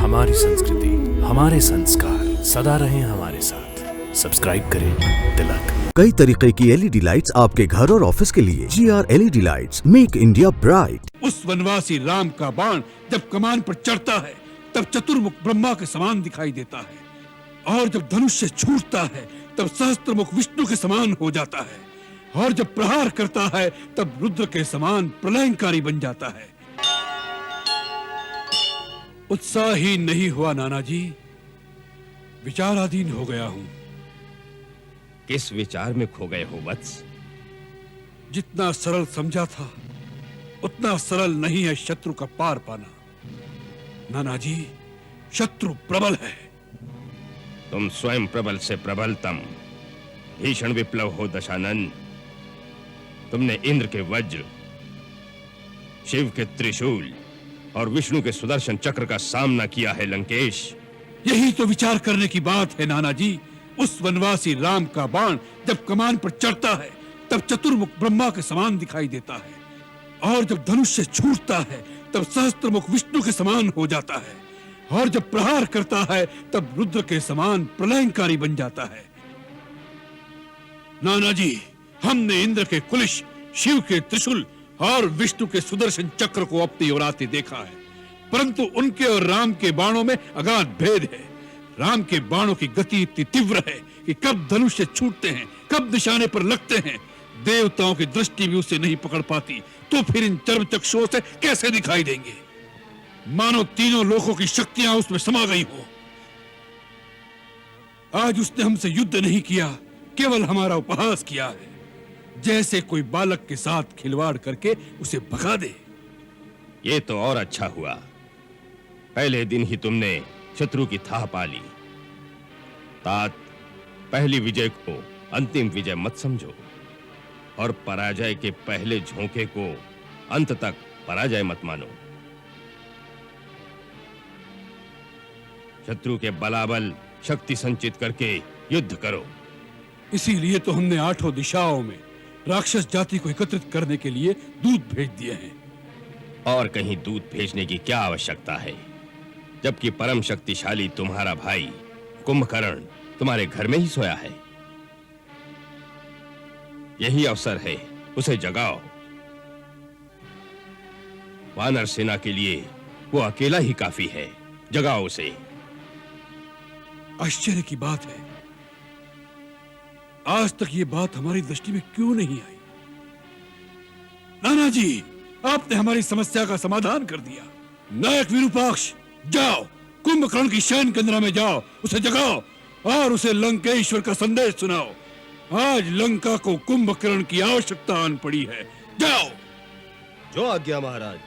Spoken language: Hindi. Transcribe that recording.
हमारी संस्कृति, हमारे संस्कार सदा रहें हमारे साथ। सब्सक्राइब करें तिलक। कई तरीके की एलईडी लाइट्स आपके घर और ऑफिस के लिए। GR LED lights, make India bright. उस वनवासी राम का बाण जब कमान पर चढ़ता है तब चतुर्मुख ब्रह्मा के समान दिखाई देता है, और जब धनुष से छूटता है तब सहस्त्रमुख विष्णु के समान हो जाता है, और जब प्रहार करता है तब रुद्र के समान प्रलयंकारी बन जाता है। उत्साहहीन नहीं हुआ नाना जी, विचाराधीन हो गया हूं। किस विचार में खो गए हो वत्स? जितना सरल समझा था उतना सरल नहीं है शत्रु का पार पाना। नाना जी, शत्रु प्रबल है। तुम स्वयं प्रबल से प्रबलतम भीषण विप्लव हो दशानन। तुमने इंद्र के वज्र, शिव के त्रिशूल और विष्णु के सुदर्शन चक्र का सामना किया है लंकेश। यही तो विचार करने की बात है नाना जी। उस वनवासी राम का बाण जब कमान पर चढ़ता है तब चतुर्मुख ब्रह्मा के समान दिखाई देता है, और जब धनुष से छूटता है तब सहस्त्रमुख विष्णु के समान हो जाता है, और जब प्रहार करता है तब रुद्र के समान प्रलयंकारी बन जाता है। नाना जी, हमने इंद्र के कुलिश, शिव के त्रिशूल और विष्णु के सुदर्शन चक्र को अपनी ओर आते देखा है, परंतु उनके और राम के बाणों में अगाध भेद है। राम के बाणों की गति इतनी तीव्र है कि कब धनुष से छूटते हैं, कब निशाने पर लगते हैं, देवताओं की दृष्टि भी उसे नहीं पकड़ पाती, तो फिर इन चर्म चक्षुओं से कैसे दिखाई देंगे? मानो तीनों लोकों की शक्तियां उसमें समा गई हो। आज उसने हमसे युद्ध नहीं किया, केवल हमारा उपहास किया है, जैसे कोई बालक के साथ खिलवाड़ करके उसे भगा दे। ये तो और अच्छा हुआ, पहले दिन ही तुमने शत्रु की थाह पा ली। तात, पहली विजय को अंतिम विजय मत समझो, और पराजय के पहले झोंके को अंत तक पराजय मत मानो। शत्रु के बलाबल शक्ति संचित करके युद्ध करो। इसीलिए तो हमने आठों दिशाओं में राक्षस जाति को एकत्रित करने के लिए दूत भेज दिए हैं। और कहीं दूत भेजने की क्या आवश्यकता है, जबकि परम शक्तिशाली तुम्हारा भाई कुंभकर्ण तुम्हारे घर में ही सोया है। यही अवसर है, उसे जगाओ। वानर सेना के लिए वो अकेला ही काफी है, जगाओ उसे। आश्चर्य की बात है, आज तक ये बात हमारी दृष्टि में क्यों नहीं आई? नाना जी, आपने हमारी समस्या का समाधान कर दिया। नायक विरूपाक्ष, जाओ कुंभकर्ण की शयन केंद्र में जाओ, उसे जगाओ और उसे लंकेश्वर का संदेश सुनाओ। आज लंका को कुंभकर्ण की आवश्यकता आन पड़ी है। जाओ। जो आज्ञा महाराज।